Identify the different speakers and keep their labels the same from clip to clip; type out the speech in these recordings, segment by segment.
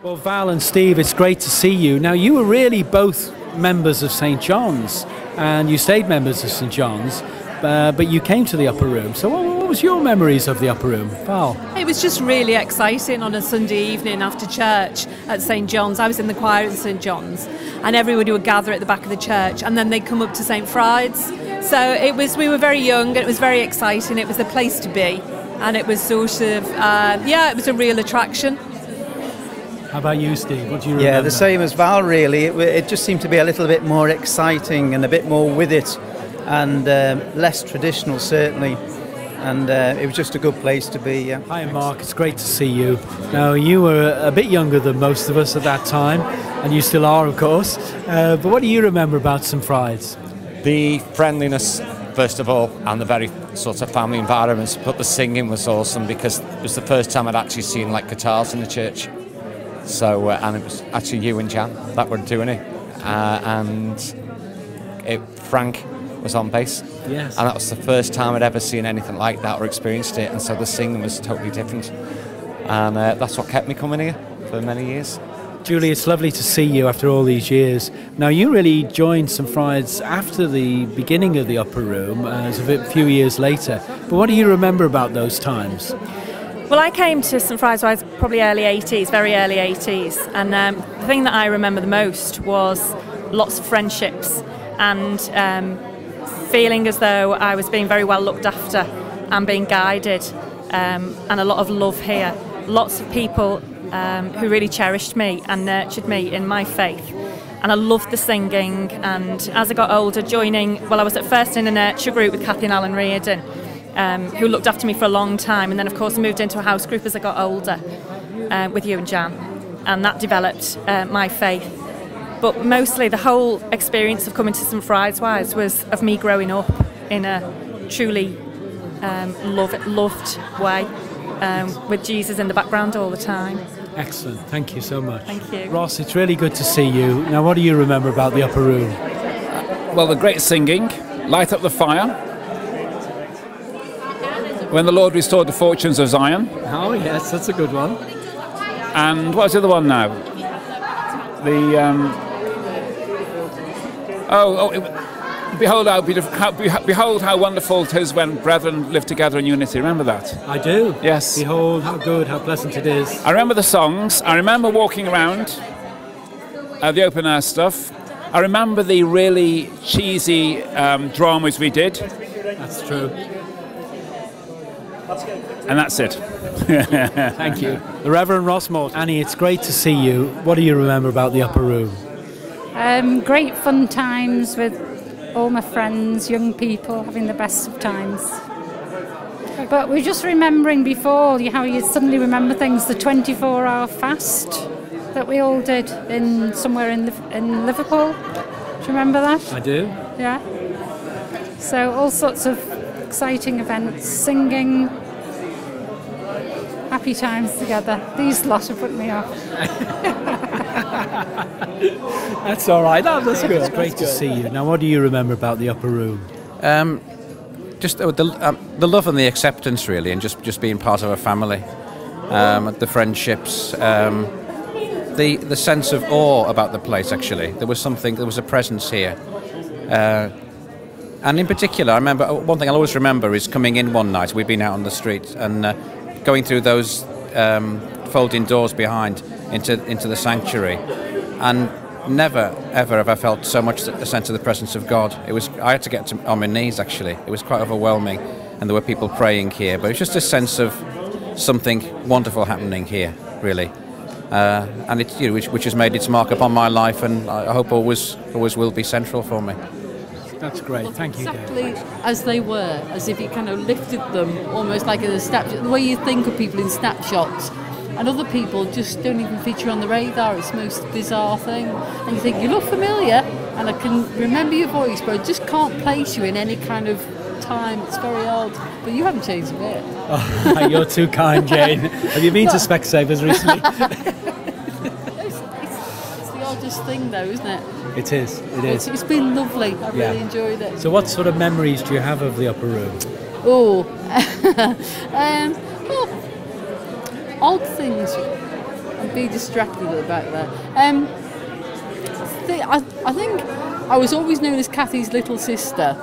Speaker 1: Well, Val and Steve, it's great to see you. Now, you were really both members of St. John's, and you stayed members of St. John's, but you came to the Upper Room. So what was your memories of the Upper Room, Val?
Speaker 2: It was just really exciting on a Sunday evening after church at St. John's. I was in the choir at St. John's, and everybody would gather at the back of the church, and then they'd come up to St. Fried's. So we were very young, and it was very exciting. It was the place to be, and it was sort of, it was a real attraction.
Speaker 1: How about you, Steve? What do you remember?
Speaker 3: Yeah, the same as Val, really. It just seemed to be a little bit more exciting and a bit more with it, and less traditional, certainly. And it was just a good place to be. Yeah.
Speaker 1: Hi, Mark. It's great to see you. Now, you were a bit younger than most of us at that time, and you still are, of course. But what do you remember about St. Fried's?
Speaker 4: The friendliness, first of all, and the very sort of family environments. But the singing was awesome because it was the first time I'd actually seen like guitars in the church. So, and it was actually you and Jan that were doing it, Frank was on bass.
Speaker 1: Yes.
Speaker 4: And that was the first time I'd ever seen anything like that or experienced it, and so the singing was totally different. And that's what kept me coming here for many years.
Speaker 1: Julie, it's lovely to see you after all these years. Now, you really joined St. Fried's after the beginning of the Upper Room, as a few years later. But what do you remember about those times?
Speaker 5: Well, I came to St. Fried's when I was probably early 80s, very early 80s, and the thing that I remember the most was lots of friendships and feeling as though I was being very well looked after and being guided, and a lot of love here. Lots of people who really cherished me and nurtured me in my faith. And I loved the singing, and as I got older, I was at first in a nurture group with Kathy and Alan Reardon, who looked after me for a long time, and then of course I moved into a house group as I got older with you and Jan, and that developed my faith. But mostly the whole experience of coming to St. Fried's was of me growing up in a truly loved way, with Jesus in the background all the time.
Speaker 1: Excellent, thank you so much.
Speaker 5: Thank you.
Speaker 1: Ross, it's really good to see you. Now, what do you remember about the Upper Room?
Speaker 6: Well, the great singing, Light Up the Fire, When the Lord Restored the Fortunes of Zion.
Speaker 1: Oh, yes, that's a good one.
Speaker 6: And what's the other one now? Behold how wonderful it is when brethren live together in unity. Remember that?
Speaker 1: I do.
Speaker 6: Yes.
Speaker 1: Behold how good, how pleasant it is.
Speaker 6: I remember the songs. I remember walking around the open air stuff. I remember the really cheesy dramas we did.
Speaker 1: That's true.
Speaker 6: And that's it.
Speaker 1: Thank you. The Reverend Ross Morton. Annie, it's great to see you. What do you remember about the Upper Room?
Speaker 7: Great fun times with all my friends, young people, having the best of times. But we're just remembering before, how you suddenly remember things, the 24-hour fast that we all did somewhere in Liverpool. Do you remember that?
Speaker 1: I do.
Speaker 7: Yeah. So all sorts of exciting events, singing, happy times together. These lot have put me off.
Speaker 1: That's all right. That's good. It's great to see you. Now, what do you remember about the Upper Room?
Speaker 8: Just the love and the acceptance, really, and just being part of a family. The friendships, the sense of awe about the place. Actually, there was a presence here. And in particular, I remember one thing I'll always remember is coming in one night. We'd been out on the street and going through those folding doors behind into the sanctuary, and never ever have I felt so much a sense of the presence of God. I had to get on my knees. Actually, it was quite overwhelming, and there were people praying here. But it was just a sense of something wonderful happening here, really, and it's which has made its mark upon my life, and I hope always will be central for me.
Speaker 1: That's great. Thank you, Dave.
Speaker 9: Exactly as they were, as if you kind of lifted them almost like in a snapshot. The way you think of people in snapshots, and other people just don't even feature on the radar. It's the most bizarre thing. And you think, you look familiar, and I can remember your voice, but I just can't place you in any kind of time. It's very odd. But you haven't changed a bit.
Speaker 1: Oh, you're too kind, Jane. Have you been to Specsavers recently?
Speaker 9: It's the oddest thing, though, isn't it?
Speaker 1: It is. It is.
Speaker 9: It's been lovely. I've really enjoyed it.
Speaker 1: So what sort of memories do you have of the Upper Room?
Speaker 9: Oh, odd things. I'm being distracted at the back there. I think I was always known as Kathy's little sister,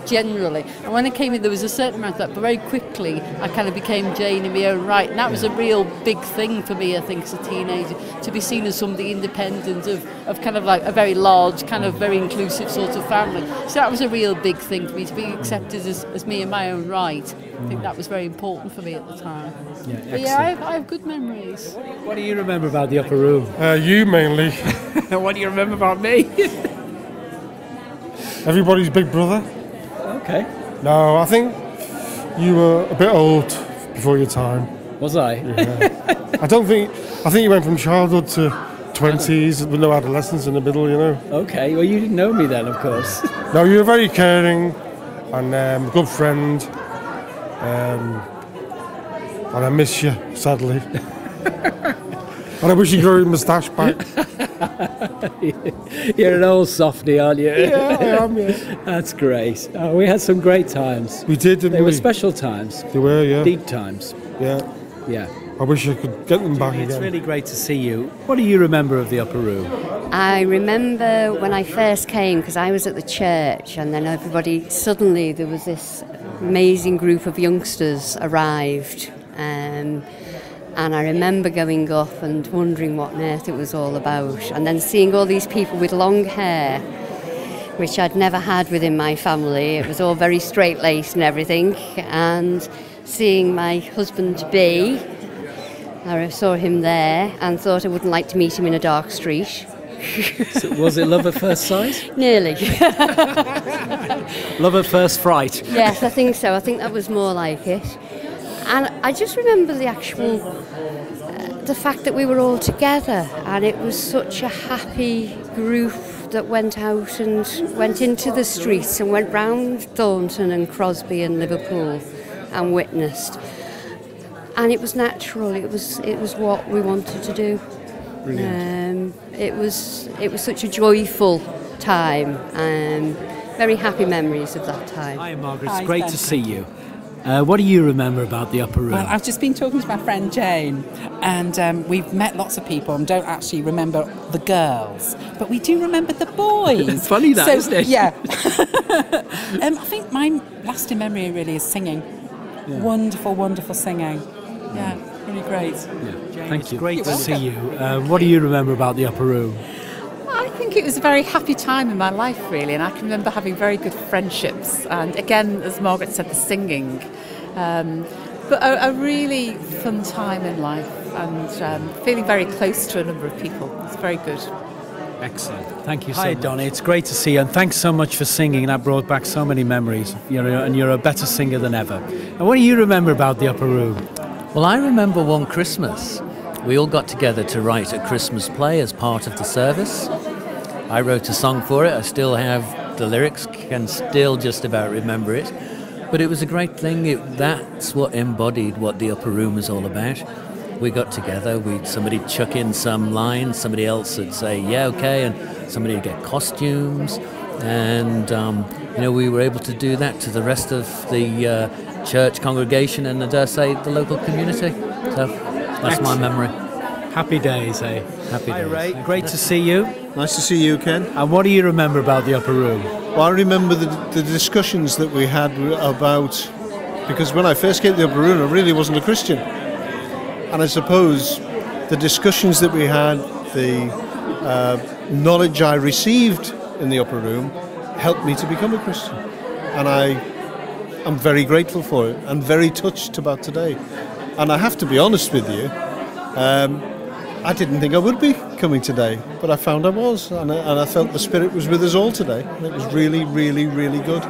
Speaker 9: generally. And when I came in, there was a certain amount of that, but very quickly I kind of became Jane in my own right. And that was a real big thing for me, I think, as a teenager, to be seen as somebody independent of kind of like a very large, kind of very inclusive sort of family. So that was a real big thing for me, to be accepted as me in my own right. I think that was very important for me at the time.
Speaker 1: Yeah,
Speaker 9: but yeah, I have good memories.
Speaker 1: What do you remember about the upper room?
Speaker 10: You mainly.
Speaker 1: What do you remember about me?
Speaker 10: Everybody's big brother.
Speaker 1: Okay.
Speaker 10: No, I think you were a bit old before your time.
Speaker 1: Was I?
Speaker 10: Yeah. I think you went from childhood to 20s with no adolescence in the middle, you know.
Speaker 1: Okay, well you didn't know me then, of course.
Speaker 10: No, you were very caring and a good friend. And I miss you, sadly. And I wish you grew your moustache back.
Speaker 1: You're an old softy, aren't you?
Speaker 10: Yeah, I am, yeah.
Speaker 1: That's great. Oh, we had some great times.
Speaker 10: We did, didn't we?
Speaker 1: They were special times.
Speaker 10: They were, yeah.
Speaker 1: Deep times.
Speaker 10: Yeah.
Speaker 1: Yeah.
Speaker 10: I wish I could get them back again.
Speaker 1: It's really great to see you. What do you remember of the upper room?
Speaker 11: I remember when I first came, because I was at the church, and then suddenly there was this amazing group of youngsters arrived. And I remember going up and wondering what on earth it was all about, and then seeing all these people with long hair, which I'd never had within my family. It was all very straight-laced and everything, and seeing my husband-to-be, I saw him there and thought I wouldn't like to meet him in a dark street.
Speaker 1: So was it love at first sight?
Speaker 11: Nearly.
Speaker 1: Love at first fright?
Speaker 11: Yes, I think so. I think that was more like it. And I just remember the fact that we were all together, and it was such a happy group that went out and went into the streets and went round Thornton and Crosby and Liverpool and witnessed. And it was natural. It was what we wanted to do.
Speaker 1: Brilliant.
Speaker 11: It was such a joyful time. Very happy memories of that time.
Speaker 1: Hi, Margaret. It's great to see you. What do you remember about the upper room?
Speaker 12: Well, I've just been talking to my friend Jane, and we've met lots of people and don't actually remember the girls, but we do remember the boys.
Speaker 1: It's funny that, isn't it?
Speaker 12: Yeah. I think my lasting memory really is singing. Yeah. Wonderful, wonderful singing. Yeah, really great.
Speaker 1: Yeah. Thank you. Great to see you. What do you remember about the upper room?
Speaker 13: I think it was a very happy time in my life, really, and I can remember having very good friendships. And again, as Margaret said, the singing. But a really fun time in life, and feeling very close to a number of people. It's very good.
Speaker 1: Excellent. Thank you so much. Hi, Donnie. It's great to see you, and thanks so much for singing. That brought back so many memories. You're a better singer than ever. And what do you remember about the upper room?
Speaker 14: Well, I remember one Christmas. We all got together to write a Christmas play as part of the service. I wrote a song for it. I still have the lyrics, can still just about remember it. But it was a great thing. That's what embodied what the upper room is all about. We got together, somebody'd chuck in some lines, somebody else would say, yeah, okay, and somebody would get costumes. And, we were able to do that to the rest of the church congregation and, I dare say, the local community. So that's my memory.
Speaker 1: Happy days, eh? Happy
Speaker 15: Hi,
Speaker 1: days.
Speaker 15: Ray.
Speaker 1: Great to see you.
Speaker 15: Nice to see you, Ken.
Speaker 1: And what do you remember about the upper room?
Speaker 15: Well, I remember the discussions that we had about, because when I first came to the upper room, I really wasn't a Christian. And I suppose the discussions that we had, the knowledge I received in the upper room helped me to become a Christian. And I'm very grateful for it and very touched about today. And I have to be honest with you, I didn't think I would be coming today, but I found I was, and I felt the Spirit was with us all today, and it was really, really, really good.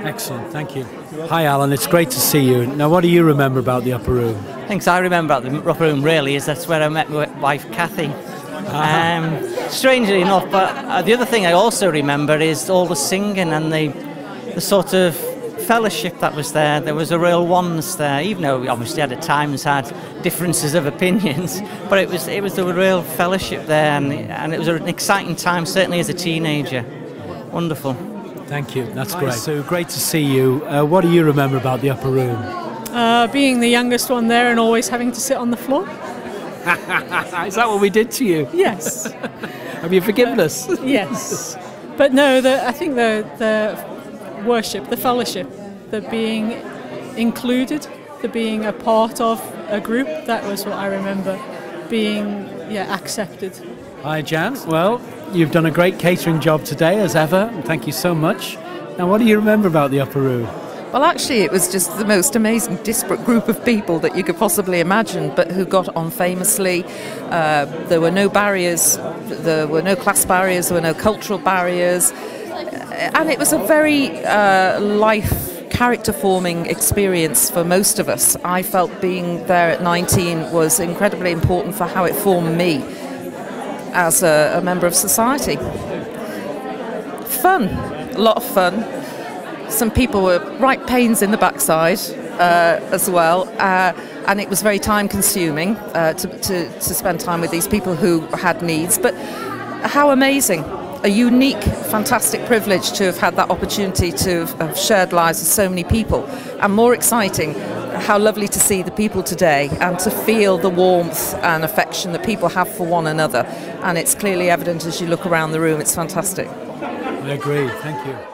Speaker 1: Excellent, thank you. Hi, Alan, it's great to see you. Now, what do you remember about the upper room?
Speaker 16: Things I remember about the upper room, really, is that's where I met my wife, Kathy. Strangely enough, but the other thing I also remember is all the singing and the sort of fellowship that was there. There was a real oneness there, even though we obviously at times had differences of opinions, but it was a real fellowship there, and it was an exciting time, certainly as a teenager. Wonderful.
Speaker 1: Thank you, that's great. So great to see you. What do you remember about the upper room?
Speaker 17: Being the youngest one there and always having to sit on the floor.
Speaker 1: Is that what we did to you?
Speaker 2: Yes.
Speaker 1: Have you forgiven us?
Speaker 2: Yes. But no, I think the worship, the fellowship, the being included, the being a part of a group, that was what I remember. Being accepted.
Speaker 1: Hi, Jan. Well, you've done a great catering job today, as ever. Thank you so much. Now, what do you remember about the Upper Room?
Speaker 17: Well, actually, it was just the most amazing, disparate group of people that you could possibly imagine, but who got on famously. There were no barriers, there were no class barriers, there were no cultural barriers, and it was a very life character-forming experience for most of us. I felt being there at 19 was incredibly important for how it formed me as a member of society. Fun, a lot of fun. Some people were right pains in the backside as well, and it was very time-consuming to spend time with these people who had needs. But how amazing! A unique, fantastic privilege to have had that opportunity to have shared lives with so many people. And more exciting, how lovely to see the people today and to feel the warmth and affection that people have for one another. And it's clearly evident as you look around the room. It's fantastic.
Speaker 1: I agree. Thank you.